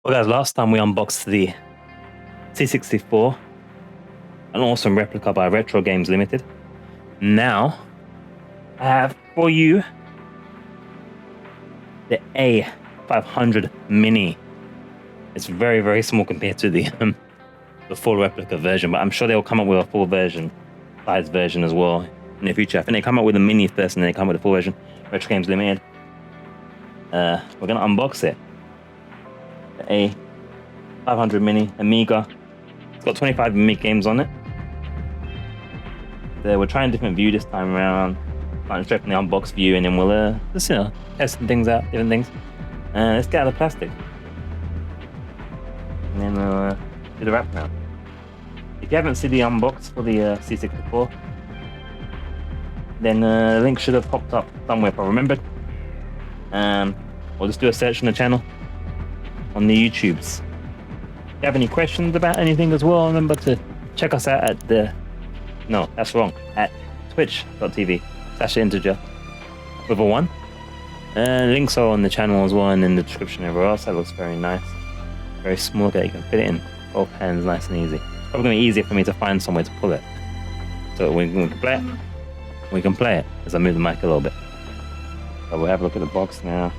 Well guys, last time we unboxed the C64, an awesome replica by Retro Games Limited. Now, I have for you the A500 Mini. It's very, very small compared to the full replica version, but I'm sure they'll come up with a full version, size version as well in the future. I think they come up with a Mini first and then they come up with a full version. Retro Games Limited. We're gonna unbox it. The A500 Mini AMIGA. It's got 25 AMIGA games on it. We're trying a different view this time around. Starting straight from the unbox view, and then we'll just testing things out, different things. Let's get out of the plastic, and then we'll do the wrap now. If you haven't seen the unbox for the C64, then the link should have popped up somewhere if I remembered. Or just do a search on the channel on the YouTubes. If you have any questions about anything as well, remember to check us out at at twitch.tv/integer with a 1. Links are on the channel as well and in the description everywhere else. That looks very nice. Very small that you can fit it in both hands nice and easy. It's probably going to be easier for me to find somewhere to pull it. So we can play it. We can play it as I move the mic a little bit. So we'll have a look at the box now.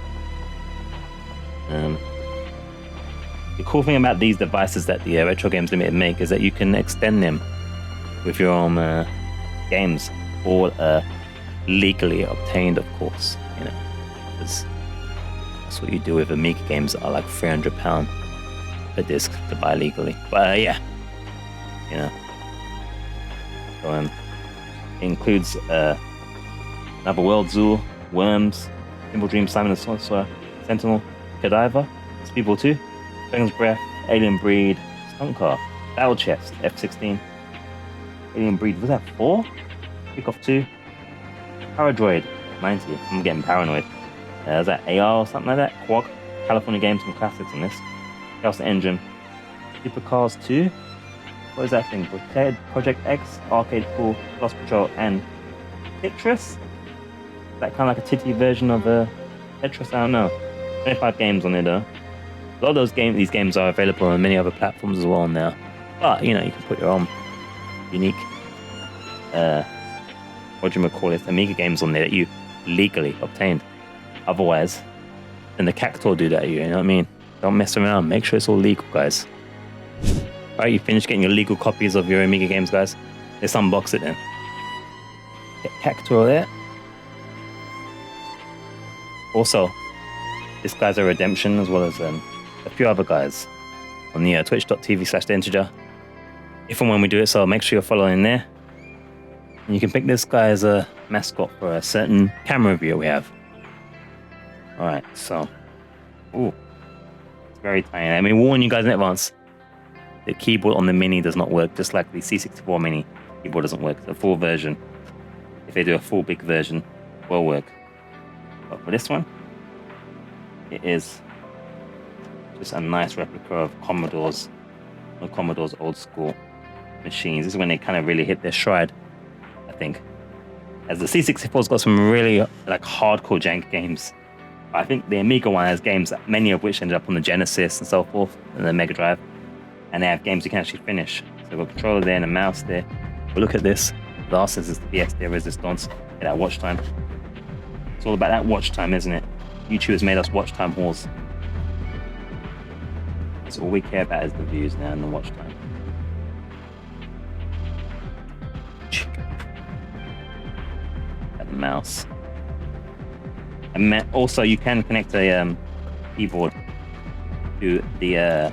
The cool thing about these devices that the Retro Games Limited make is that you can extend them with your own games, all legally obtained, of course. You know, because that's what you do with AMIGA games that are like £300 per disc to buy legally. But yeah, you know. So it includes Another World, ZOOL, Worms, Simple Dream, Simon the Sorcerer, Sentinel, Cadaver, Speedball 2, Dragon's Breath, Alien Breed, Stunt Car, Battle Chest, F16, Alien Breed, was that 4? Pick off 2, Paradroid, 90, I'm getting paranoid. Is that AR or something like that? Quag, California Games, some classics in this. Chaos Engine, Supercars 2, what is that thing? Project X, Arcade Pool, Lost Patrol, and Tetris? That kind of like a titty version of Tetris, I don't know. 25 games on it though. A lot of these games are available on many other platforms as well now. But you know, you can put your own unique AMIGA games on there that you legally obtained. Otherwise, then the CACTUAR do that to you, you know what I mean? Don't mess around, make sure it's all legal, guys. Alright, you finished getting your legal copies of your AMIGA games, guys? Let's unbox it then. Get CACTUAR there. Also, this guy's a redemption as well as a few other guys on the twitch.tv/theinteger. If and when we do it, so make sure you're following there. And you can pick this guy as a mascot for a certain camera review we have. Alright, so. Ooh. It's very tiny. I mean, warn you guys in advance. The keyboard on the Mini does not work, just like the C64 Mini keyboard doesn't work. The full version, if they do a full big version, will work. But for this one, it is just a nice replica of Commodore's old school machines. This is when they kind of really hit their stride, I think. As the C64's got some really like hardcore jank games. But I think the AMIGA one has games, many of which ended up on the Genesis and so forth, and the Mega Drive. And they have games you can actually finish. So we've got a controller there and a mouse there. But look at this. The Arsenal is the PS de Resistance. Get that watch time. It's all about that watch time, isn't it? YouTube has made us watch time whores. That's all we care about is the views now and the watch time. And the mouse. And also you can connect a keyboard to the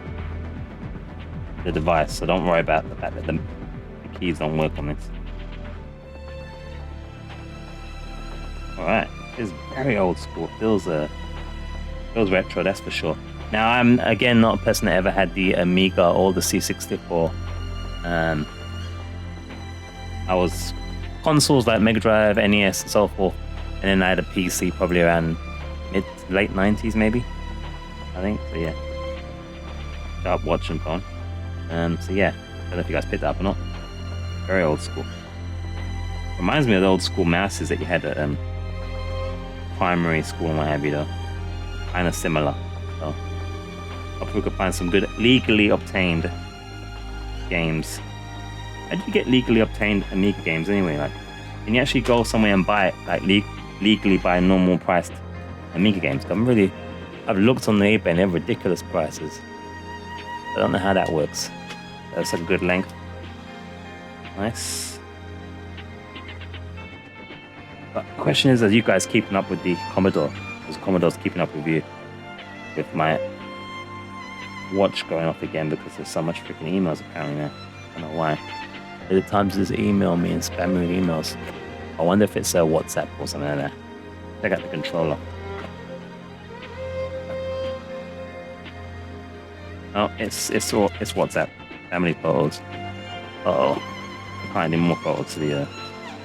device, so don't worry about the fact that the keys don't work on this. Alright. It's very old school. Feels retro, that's for sure. Now, I'm again not a person that ever had the AMIGA or the C64. I was consoles like Mega Drive, NES, and so forth, and then I had a PC probably around late 90s, maybe. I think so. Yeah. Sharp watch and phone. So yeah, I don't know if you guys picked that up or not. Very old school. Reminds me of the old school mouses that you had at primary school and what have you though. Kind of similar. So Hope we could find some good legally obtained games. How do you get legally obtained Amiga games anyway? Like, can you actually go somewhere and buy it, like legally buy normal priced Amiga games? I've looked on the eBay and they're ridiculous prices. I don't know how that works. That's a good length. Nice. But the question is, are you guys keeping up with the Commodore? Because Commodore's keeping up with you. With my watch going off again because there's so much freaking emails apparently now. I don't know why. At the times just email me and spam me with emails. I wonder if it's a WhatsApp or something like that. Check out the controller. Oh, it's WhatsApp. Family photos. Uh-oh. I can't do more photos to the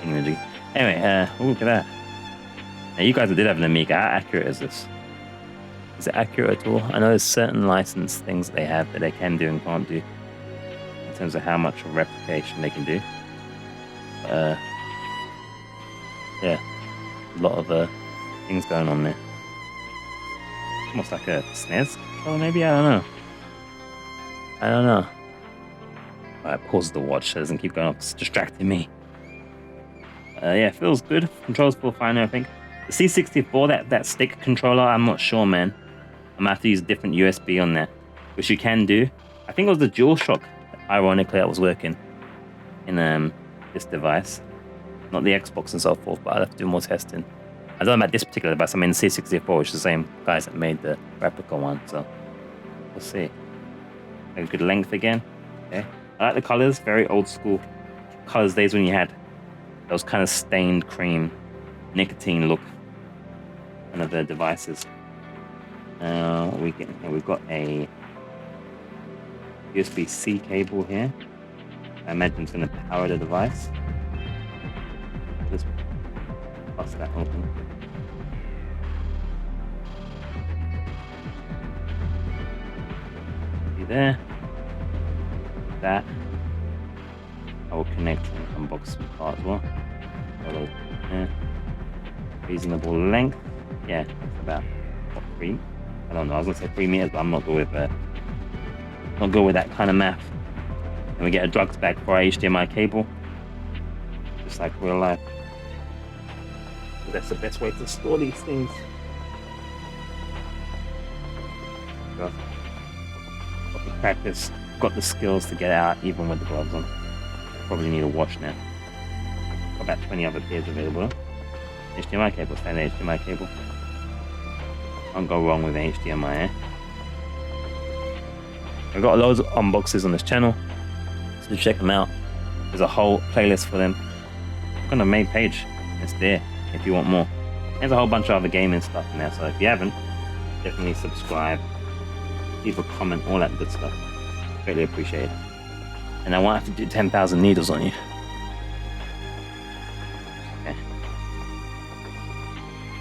thing really. Anyway, look at that. Now you guys did have an Amiga. How accurate is this? Is it accurate at all? I know there's certain license things that they have that they can do and can't do in terms of how much replication they can do. Yeah, a lot of things going on there. Almost like a SNES controller, maybe? I don't know. Alright, pause the watch so it doesn't keep going off. It's distracting me. Yeah, feels good. Controls feel fine, I think. The C64, that stick controller, I'm not sure, man. I'm gonna have to use a different USB on there, which you can do. I think it was the DualShock, ironically, that was working in this device. Not the Xbox and so forth, but I'll have to do more testing. I don't know about this particular device. I mean, the C64, which is the same guys that made the replica one, so we'll see. A good length again. Okay. I like the colors, very old school colors days when you had those kind of stained cream, nicotine look kind of the devices. What we get here? We've got a USB-C cable here. I imagine it's going to power the device. Just bust that open. See there. That I will connect and unbox part as well. Yeah. Reasonable length. Yeah, it's about what, 3? I don't know. I was gonna say 3 meters, but I'm not good with that kind of math. And we get a drugs bag for our HDMI cable, just like real life. So that's the best way to store these things. Got the practice, got the skills to get out even with the gloves on. Probably need a wash now. Got about 20 other pairs available. HDMI cable, standard HDMI cable. Can't go wrong with an HDMI, eh? I've got loads of unboxes on this channel, so check them out. There's a whole playlist for them. Look on the main page, it's there if you want more. There's a whole bunch of other gaming stuff in there, so if you haven't, definitely subscribe, leave a comment, all that good stuff. Greatly appreciate it. And I won't have to do 10,000 needles on you. Okay.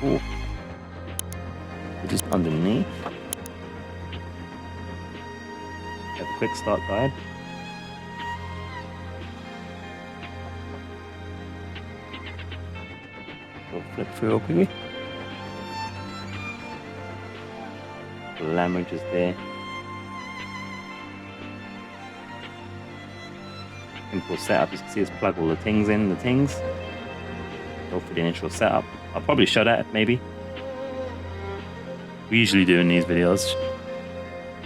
Ooh. Just underneath. Have a quick start guide. We'll flip through real quickly. The language is there. Simple setup. You can see us plug all the things in. Go for the initial setup. I'll probably show that maybe. We usually do in these videos.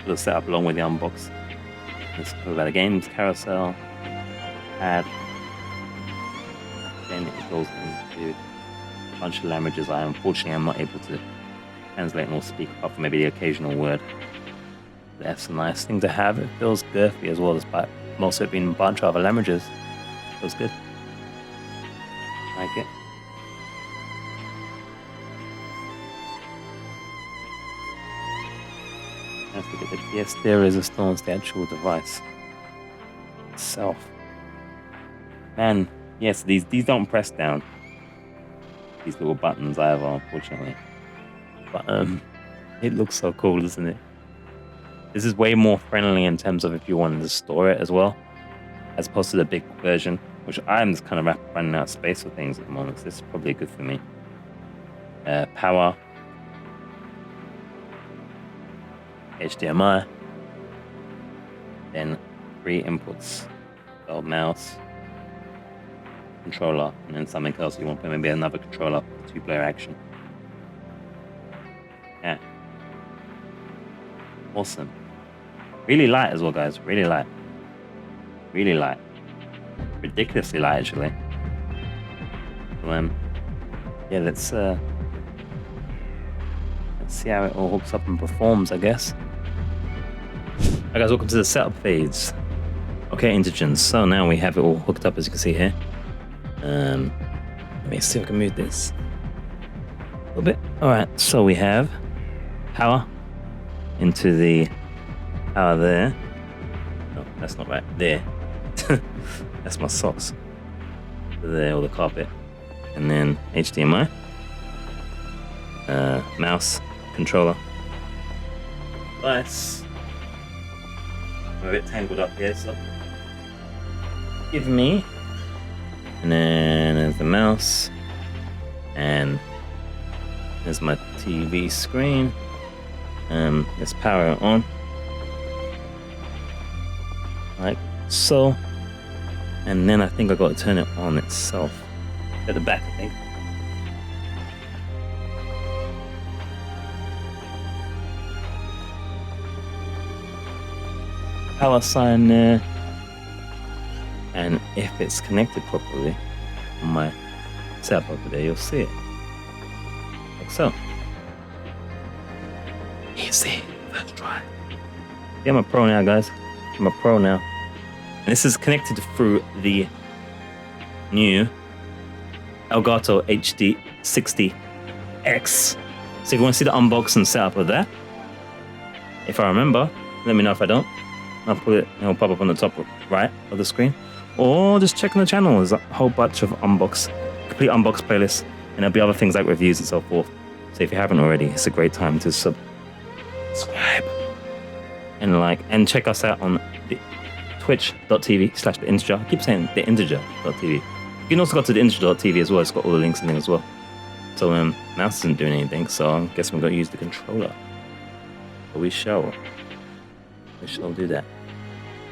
We'll set up along with the unbox. Let's talk about the games, Carousel, add. Then it goes into a bunch of languages unfortunately I'm not able to translate nor speak apart from maybe the occasional word. That's a nice thing to have. It feels girthy as well, despite most of it being a bunch of other languages. Feels good. Like it. Have to get the yes, there is a stone, the actual device itself. Man, yes, these don't press down. These little buttons either, unfortunately. But it looks so cool, doesn't it? This is way more friendly in terms of if you wanted to store it as well, as opposed to the big version, which I'm just kind of running out of space for things at the moment. So this is probably good for me. Power. HDMI, then 3 inputs. So mouse, controller, and then something else you want to put, maybe another controller for 2-player action. Yeah. Awesome. Really light as well, guys. Really light. Really light. Ridiculously light, actually. So, yeah, let's see how it all hooks up and performs, I guess. Alright, guys, welcome to the setup phase. Okay, Intergens. So now we have it all hooked up, as you can see here. Let me see if I can move this a little bit. Alright, so we have power into the power there. No, that's not right. There. That's my socks. There, or the carpet. And then HDMI. Mouse, controller. Device. I'm a bit tangled up here, so give me. And then there's the mouse. And there's my TV screen. Let's power it on. Like so. And then I think I got to turn it on itself. At the back, I think. Power sign there. And if it's connected properly on my setup over there, you'll see it. Like so. Easy. Let's try. Yeah, I'm a pro now, guys. I'm a pro now. And this is connected through the new Elgato HD 60X. So if you want to see the unboxing setup of that, if I remember, let me know if I don't. I'll put it, it'll pop up on the top right of the screen. Or just check on the channel. There's a whole bunch of complete unbox playlists, and there'll be other things like reviews and so forth. So if you haven't already, it's a great time to subscribe and check us out on the twitch.tv/theinteger. I keep saying theinteger.tv. You can also go to the integer.tv as well. It's got all the links and things as well. So mouse isn't doing anything, so I guess we're going to use the controller. But we shall do that.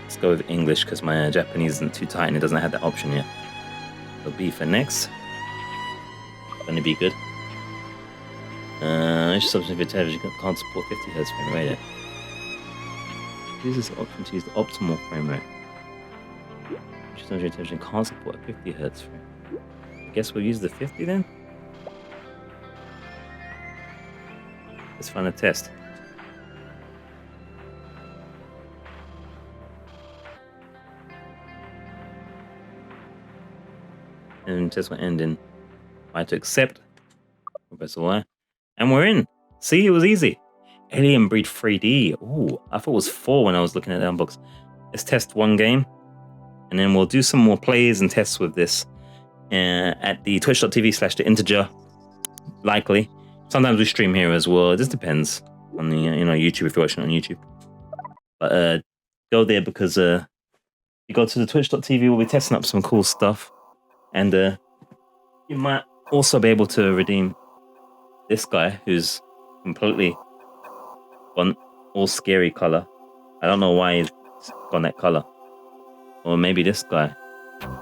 Let's go with English because my Japanese isn't too tight and it doesn't have that option yet. So B for next. Gonna be good. Each subscription for television can't support 50 Hz frame rate. Use this option to use the optimal frame rate. Each subscription television can't support a 50 Hz frame. I guess we'll use the 50 then? Let's find a test. And test will end in I to accept. Press Y. And we're in. See, it was easy. Alien Breed 3D. Ooh, I thought it was 4 when I was looking at the unbox. Let's test one game. And then we'll do some more plays and tests with this at the twitch.tv/theinteger. Likely. Sometimes we stream here as well. It just depends on the YouTube if you're watching on YouTube. But go there because you go to the twitch.tv, we'll be testing up some cool stuff. And you might also be able to redeem this guy who's completely gone all scary color. I don't know why he's gone that color. Or maybe this guy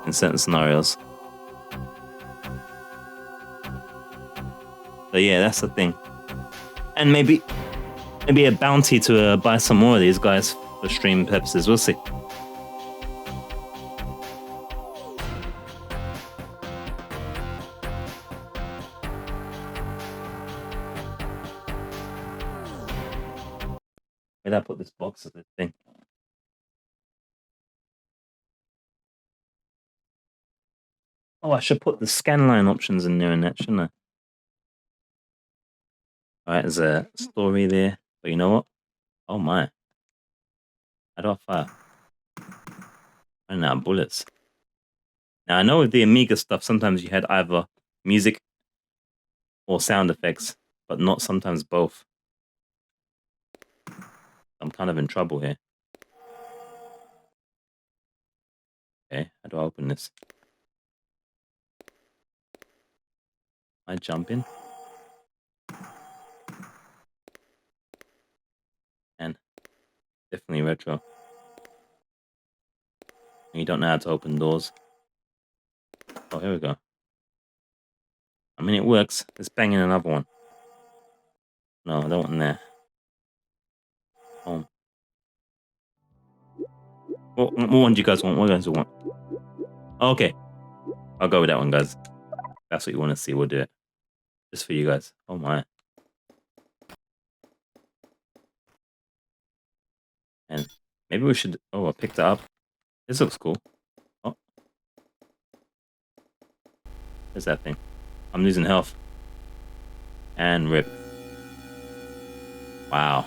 in certain scenarios. So yeah, that's the thing. And maybe a bounty to buy some more of these guys for stream purposes. We'll see. Where did I put this box of this thing? Oh, I should put the scanline options in there and that, shouldn't I? Alright, there's a story there. But you know what? Oh my. How do I fire? I don't know, bullets. Now I know with the Amiga stuff, sometimes you had either music or sound effects, but not sometimes both. I'm kind of in trouble here. Okay, how do I open this? I jump in. And definitely retro. and you don't know how to open doors. Oh, here we go. I mean, it works. Let's bang in another one. No, I don't want there. Oh. What one do you guys want? What do you guys want? Okay. I'll go with that one, guys. That's what you want to see. We'll do it. Just for you guys. Oh, my. And maybe we should... Oh, I picked it up. This looks cool. Oh. There's that thing. I'm losing health. And rip. Wow.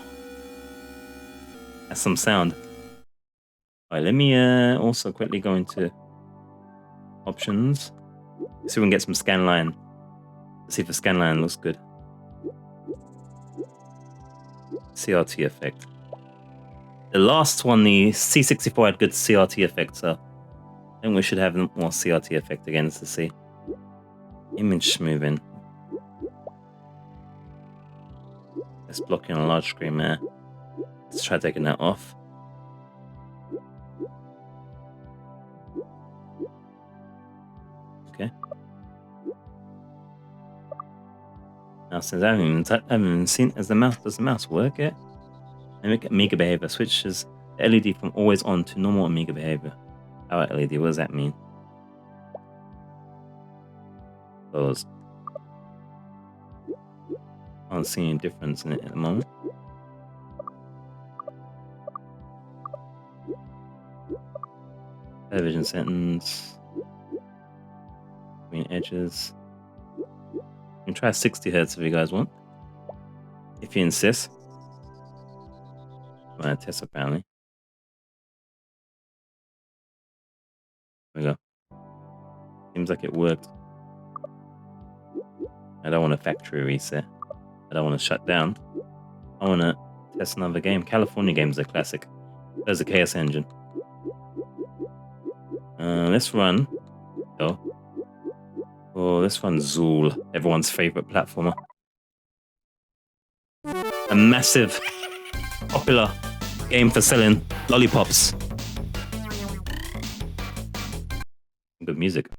That's some sound. Alright, let me also quickly go into options. See if we can get some scan line. Let's see if the scan line looks good. CRT effect. The last one, the C64, had good CRT effect, so I think we should have more CRT effect again to see. Image smoothing. It's blocking a large screen there. Let's try taking that off. Okay. Now, since I haven't even seen, does the mouse work yet? AMIGA behavior switches the LED from always on to normal AMIGA behavior. Our LED, what does that mean? Close. I don't see any difference in it at the moment. Television settings. Green edges. You can try 60 Hz if you guys want. If you insist. I'm gonna test apparently. There we go. Seems like it worked. I don't want a factory reset. I don't want to shut down. I want to test another game. California games are classic. There's a Chaos Engine. Let's run. Let's run ZOOL, everyone's favorite platformer. A massive, popular game for selling lollipops. Good music.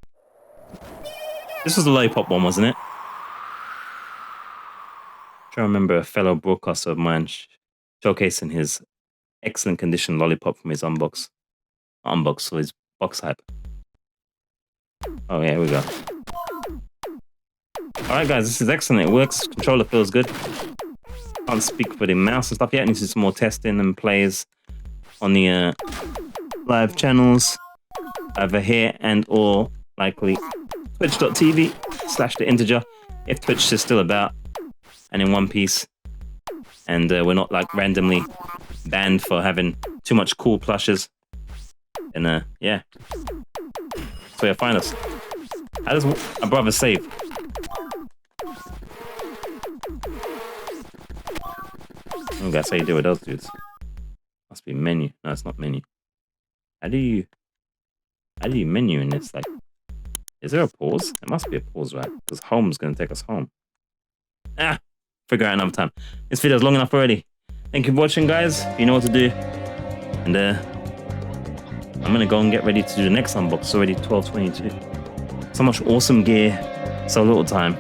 This was the lollipop one, wasn't it? I'm trying to remember a fellow broadcaster of mine showcasing his excellent condition lollipop from his Unbox. So his box hype. Oh yeah, here we go. Alright guys, this is excellent. It works. Controller feels good. Can't speak for the mouse and stuff yet. I need to do some more testing and plays on the live channels. Either here and or likely twitch.tv/the integer if Twitch is still about and in one piece. And we're not like randomly banned for having too much cool plushes. And yeah. So yeah, find us. How does a brother save? Oh, that's how you do with those dudes. Must be menu. No, it's not menu. How do you menu in this? Like, is there a pause? There must be a pause, right? Because home's gonna take us home. Figure out another time. This video's long enough already. Thank you for watching, guys. You know what to do. And I'm gonna go and get ready to do the next unbox. It's already 12:22. So much awesome gear, so little time.